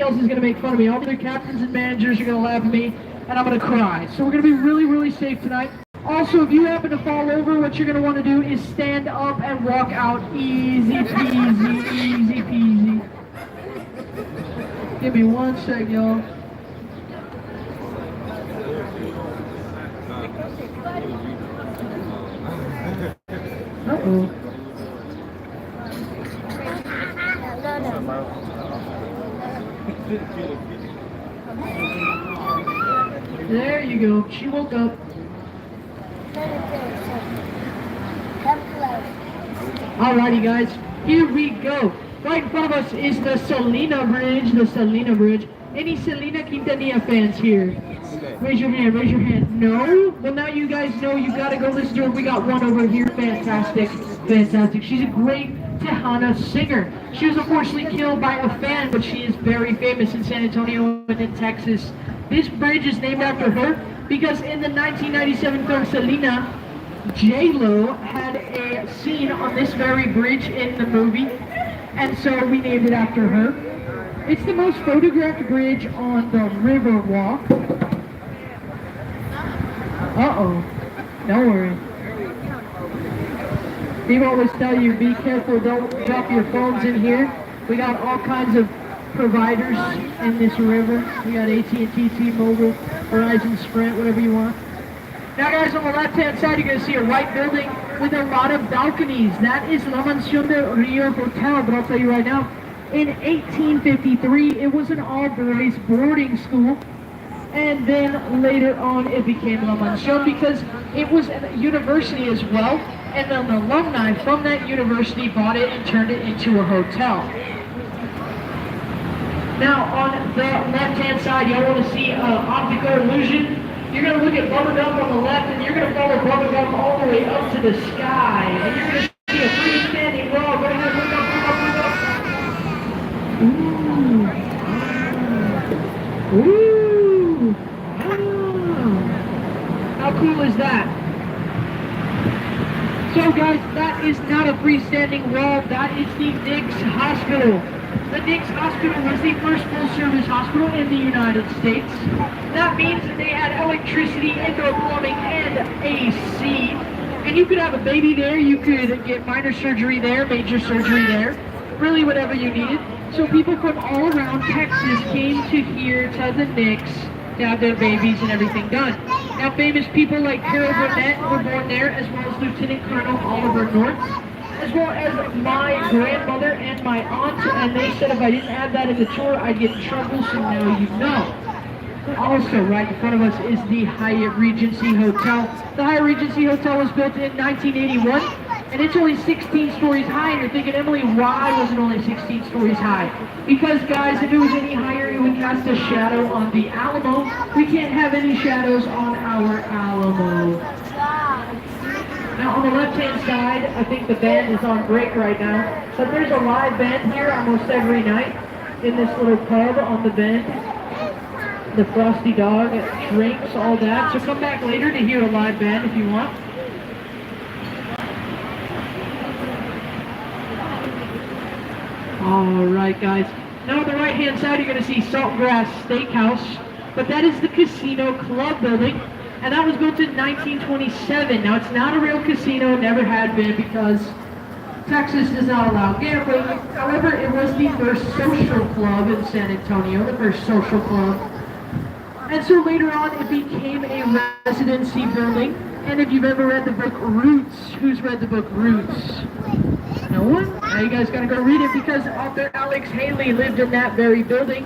else is going to make fun of me. All the other captains and managers are going to laugh at me, and I'm going to cry. So we're going to be really, really safe tonight. Also, if you happen to fall over, what you're going to want to do is stand up and walk out. Easy peasy, easy peasy. Give me one sec, y'all. Uh-oh. There you go. She woke up. Alrighty, guys. Here we go. Right in front of us is the Salina Bridge. The Salina Bridge. Any Selena Quintanilla fans here? Raise your hand. Raise your hand. No? Well, now you guys know you got to go listen to her. We got one over here. Fantastic. Fantastic. She's a great Tejana singer. She was unfortunately killed by a fan, but she is very famous in San Antonio and in Texas. This bridge is named after her because in the 1997 film Selena, J-Lo had a scene on this very bridge in the movie, and so we named it after her. It's the most photographed bridge on the River Walk. Uh-oh. Don't worry. People always tell you, be careful, don't drop your phones in here. We got all kinds of providers in this river. We got AT&T, T-Mobile, Verizon, Sprint, whatever you want. Now guys, on the left-hand side, you're going to see a white building with a lot of balconies. That is La Mansión de Rio Hotel, but I'll tell you right now, in 1853, it was an all-boys boarding school. And then later on, it became La Mansión because it was a university as well. And then the alumni from that university bought it and turned it into a hotel. Now, on the left-hand side, y'all want to see optical illusion. You're going to look at Bubblegum on the left, and you're going to follow Bubblegum all the way up to the sky. And you're going to see a freestanding wall. Go ahead, look up, look up, look up. Ooh. Ooh. Oh. How cool is that? So guys, that is not a freestanding wall, that is the Nix Hospital. The Nix Hospital was the first full-service hospital in the United States. That means that they had electricity, indoor plumbing, and AC. And you could have a baby there, you could get minor surgery there, major surgery there, really whatever you needed. So people from all around Texas came to here, to the Nix, to have their babies and everything done. Now famous people like Carol Burnett were born there, as well as Lieutenant Colonel Oliver North, as well as my grandmother and my aunt, and they said if I didn't add that in the tour, I'd get in trouble, so now you know. Also, right in front of us is the Hyatt Regency Hotel. The Hyatt Regency Hotel was built in 1981, and it's only 16 stories high, and you're thinking, Emily, why was it only 16 stories high? Because, guys, if it was any higher, it would cast a shadow on the Alamo. We can't have any shadows on our Alamo. Now, on the left-hand side, I think the band is on break right now, but there's a live band here almost every night in this little pub on the bend. The Frosty Dog drinks, all that. So come back later to hear a live band if you want. Alright guys, now on the right hand side you're going to see Saltgrass Steakhouse, but that is the Casino Club building, and that was built in 1927. Now it's not a real casino, never had been, because Texas does not allow gambling. However, it was the first social club in San Antonio, the first social club. And so later on it became a residency building, and if you've ever read the book Roots, who's read the book Roots? No one? Now you guys gotta go read it because author Alex Haley lived in that very building.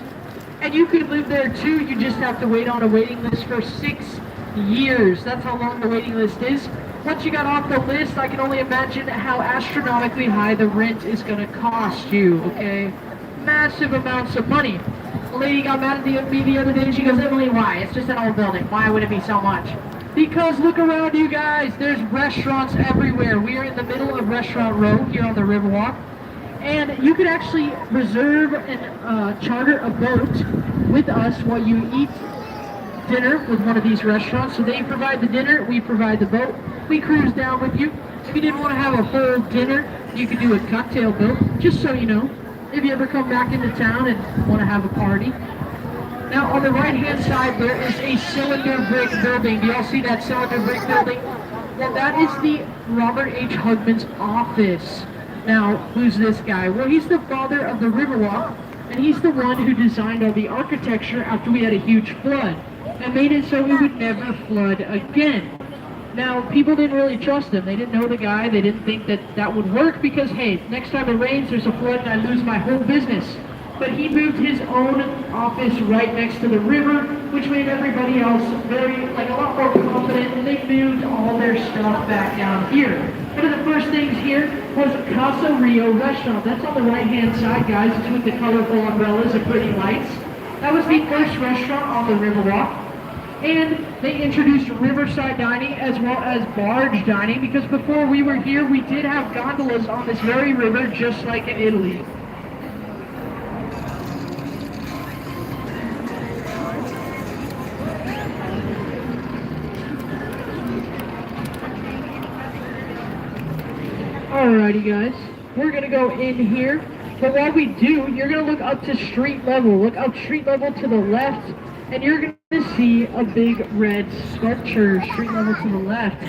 And you could live there too, you just have to wait on a waiting list for 6 years. That's how long the waiting list is. Once you got off the list, I can only imagine how astronomically high the rent is gonna cost you, okay? Massive amounts of money. A lady got mad at me the other day and she goes, Emily, why? It's just an old building. Why would it be so much? Because look around you guys, there's restaurants everywhere. We are in the middle of Restaurant Row here on the Riverwalk. And you could actually reserve and charter a boat with us while you eat dinner with one of these restaurants. So they provide the dinner, we provide the boat. We cruise down with you. If you didn't want to have a whole dinner, you could do a cocktail boat, just so you know. if you ever come back into town and want to have a party. Now, on the right-hand side, there is a cylinder brick building. Do y'all see that cylinder brick building? Well, that is the Robert H. Hugman's office. Now, who's this guy? Well, he's the father of the Riverwalk, and he's the one who designed all the architecture after we had a huge flood, and made it so we would never flood again. Now, people didn't really trust him. They didn't know the guy. They didn't think that that would work because, hey, next time it rains, there's a flood, and I lose my whole business. But he moved his own office right next to the river, which made everybody else a lot more confident, and they moved all their stuff back down here. One of the first things here was Casa Rio Restaurant. That's on the right-hand side, guys. It's with the colorful umbrellas and pretty lights. That was the first restaurant on the Riverwalk. And they introduced riverside dining as well as barge dining, because before we were here, we did have gondolas on this very river, just like in Italy. Alrighty guys, we're gonna go in here, but while we do, you're gonna look up to street level. Look up street level to the left, and you're gonna see a big red sculpture, street level to the left.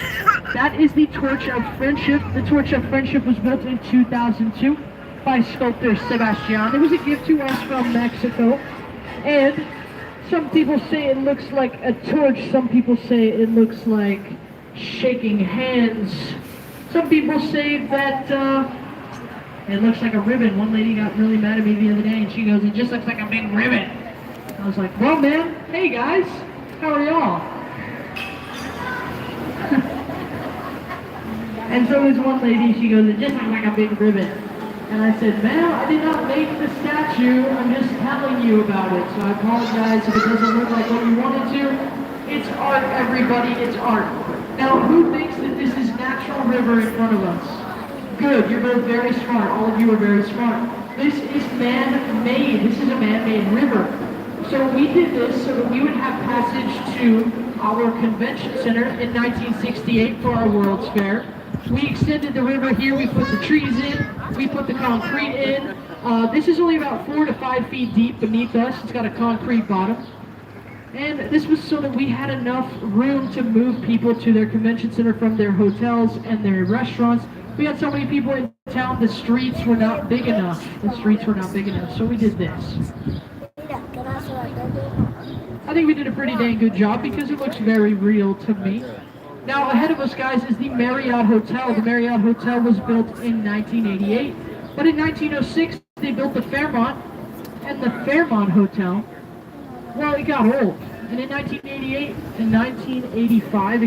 That is the Torch of Friendship. The Torch of Friendship was built in 2002 by sculptor Sebastian. It was a gift to us from Mexico, and some people say it looks like a torch, some people say it looks like shaking hands. Some people say that it looks like a ribbon. One lady got really mad at me the other day, and she goes, "It just looks like a big ribbon." I was like, "Well, man, hey guys, how are y'all?" And so this one lady, she goes, "It just looks like a big ribbon." And I said, "Ma'am, I did not make the statue. I'm just telling you about it. So I apologize if it doesn't look like what you wanted to. It's art, everybody. It's art." Now, who thinks that this is natural river in front of us? Good, you're both very smart. All of you are very smart. This is man-made. This is a man-made river. So we did this so that we would have passage to our convention center in 1968 for our World's Fair. We extended the river here. We put the trees in. We put the concrete in. This is only about 4 to 5 feet deep beneath us. It's got a concrete bottom. And this was so that we had enough room to move people to their convention center from their hotels and their restaurants. We had so many people in town, the streets were not big enough. The streets were not big enough, so we did this. I think we did a pretty dang good job because it looks very real to me. Now, ahead of us, guys, is the Marriott Hotel. The Marriott Hotel was built in 1988, but in 1906, they built the Fairmont, and the Fairmont Hotel, well, it got old. And in 1985,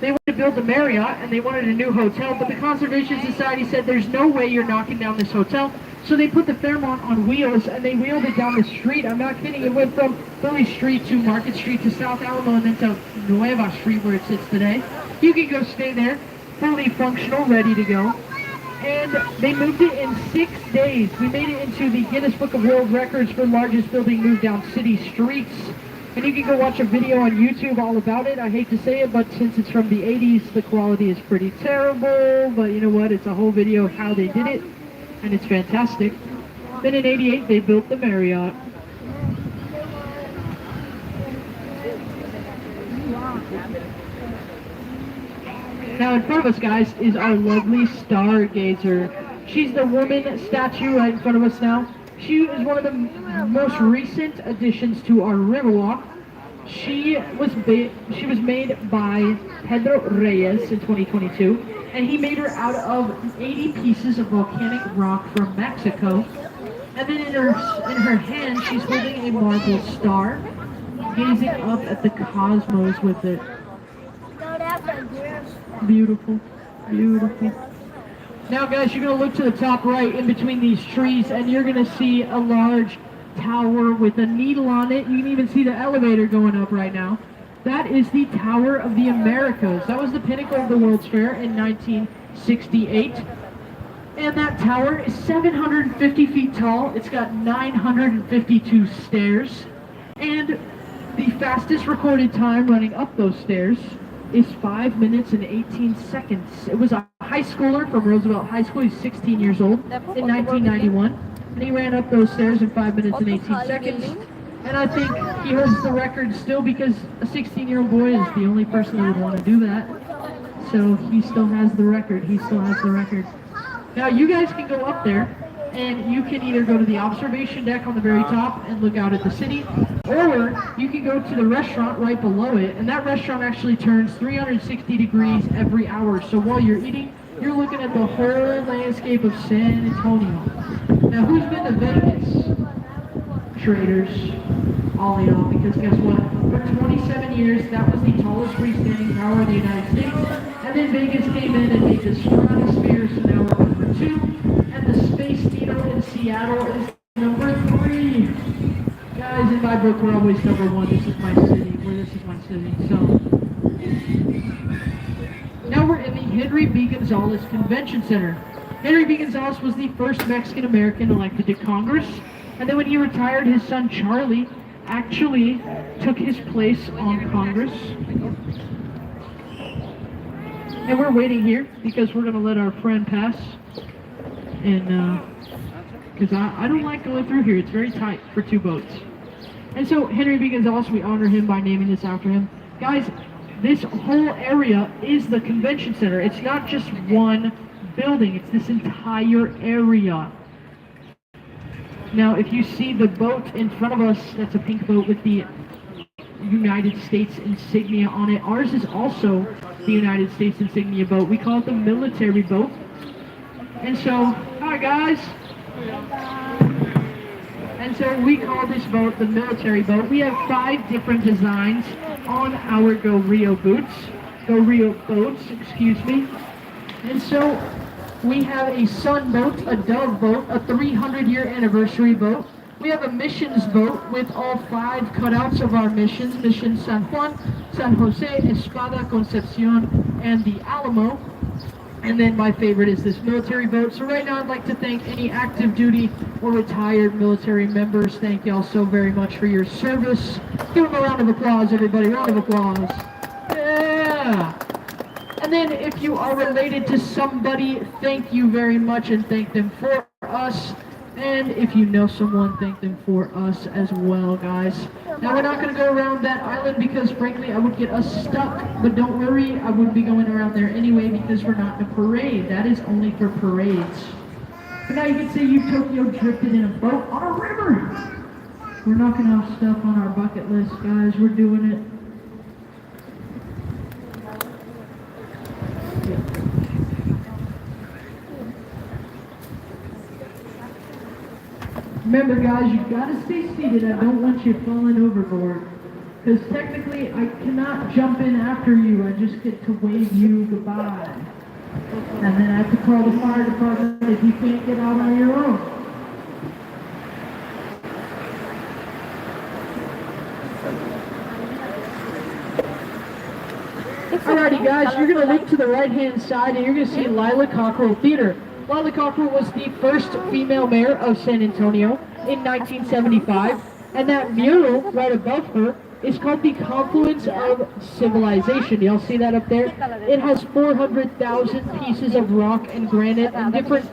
they wanted to build the Marriott, and they wanted a new hotel, but the Conservation Society said, "There's no way you're knocking down this hotel." So they put the Fairmont on wheels, and they wheeled it down the street. I'm not kidding. It went from Philly Street to Market Street to South Alamo, and then to Nueva Street, where it sits today. You can go stay there, fully functional, ready to go. And they moved it in 6 days. We made it into the Guinness Book of World Records for largest building moved down city streets. And you can go watch a video on YouTube all about it. I hate to say it, but since it's from the 80s, the quality is pretty terrible. But you know what? It's a whole video of how they did it, and it's fantastic. Then in 88, they built the Marriott. Now in front of us, guys, is our lovely Stargazer. She's the woman statue right in front of us now. She is one of the most recent additions to our Riverwalk. She was made by Pedro Reyes in 2022, and he made her out of 80 pieces of volcanic rock from Mexico. And then in her hand, she's holding a marble star, gazing up at the cosmos with it. Beautiful, beautiful. Now guys, you're going to look to the top right in between these trees, and you're going to see a large tower with a needle on it. You can even see the elevator going up right now. That is the Tower of the Americas. That was the pinnacle of the World's Fair in 1968. And that tower is 750 feet tall. It's got 952 stairs. And the fastest recorded time running up those stairs is 5 minutes and 18 seconds. It was a high schooler from Roosevelt High School. He's 16 years old in 1991. And he ran up those stairs in 5 minutes and 18 Autopal seconds. building. And I think he holds the record still because a 16-year-old boy is the only person that would want to do that. So he still has the record. He still has the record. Now you guys can go up there and you can either go to the observation deck on the very top and look out at the city, or you can go to the restaurant right below it, and that restaurant actually turns 360 degrees every hour. So while you're eating, you're looking at the whole landscape of San Antonio. Now who's been to Vegas? Traders, all in all, because guess what? For 27 years, that was the tallest freestanding tower in the United States, and then Vegas came in and made the stratosphere, so now we're number 2, and the Space Needle in Seattle is number 3. Guys, in my book, we're always number 1. This is my city, this is my city, so. Now we're in the Henry B. Gonzalez Convention Center. Henry B. Gonzalez was the first Mexican-American elected to Congress. And then when he retired, his son Charlie actually took his place on Congress. And we're waiting here because we're going to let our friend pass. And because I don't like going through here. It's very tight for 2 boats. And so Henry B. Gonzalez, we honor him by naming this after him. Guys, this whole area is the convention center. It's not just one building. It's this entire area. Now, if you see the boat in front of us, that's a pink boat with the United States insignia on it. Ours is also the United States insignia boat. We call it the military boat. And so, hi guys. And so we call this boat the military boat. We have 5 different designs on our Go Rio boats, excuse me. And so we have a sun boat, a dove boat, a 300-year anniversary boat. We have a missions boat with all 5 cutouts of our missions, Mission San Juan, San Jose, Espada, Concepcion, and the Alamo. And then my favorite is this military boat. So right now I'd like to thank any active duty or retired military members. Thank y'all so very much for your service. Give them a round of applause, everybody. Round of applause. Yeah. And then if you are related to somebody, thank you very much and thank them for us. And if you know someone, thank them for us as well, guys. Now we're not going to go around that island because frankly I would get us stuck. But don't worry, I would be going around there anyway because we're not in a parade. That is only for parades. But now you can say you Tokyo drifted in a boat on a river. We're knocking off stuff on our bucket list, guys. We're doing it. Remember guys, you've got to stay seated. I don't want you falling overboard. Because technically I cannot jump in after you. I just get to wave you goodbye. And then I have to call the fire department if you can't get out on your own. Alrighty guys, you're going to look to the right hand side and you're going to see Lila Cockrell Theater. Lila Cockrell was the first female mayor of San Antonio in 1975, and that mural right above her is called the Confluence of Civilization. Y'all see that up there? It has 400,000 pieces of rock and granite and different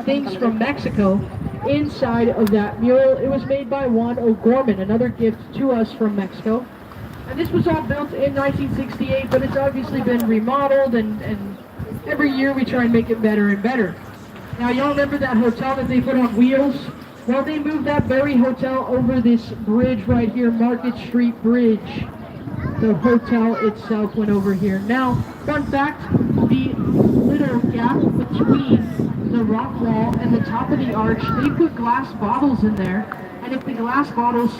things from Mexico inside of that mural. It was made by Juan O'Gorman, another gift to us from Mexico. And this was all built in 1968, but it's obviously been remodeled, and every year we try and make it better and better. Now, y'all remember that hotel that they put on wheels? Well, they moved that very hotel over this bridge right here, Market Street Bridge. The hotel itself went over here. Now, fun fact, the little gap between the rock wall and the top of the arch, they put glass bottles in there. And if the glass bottles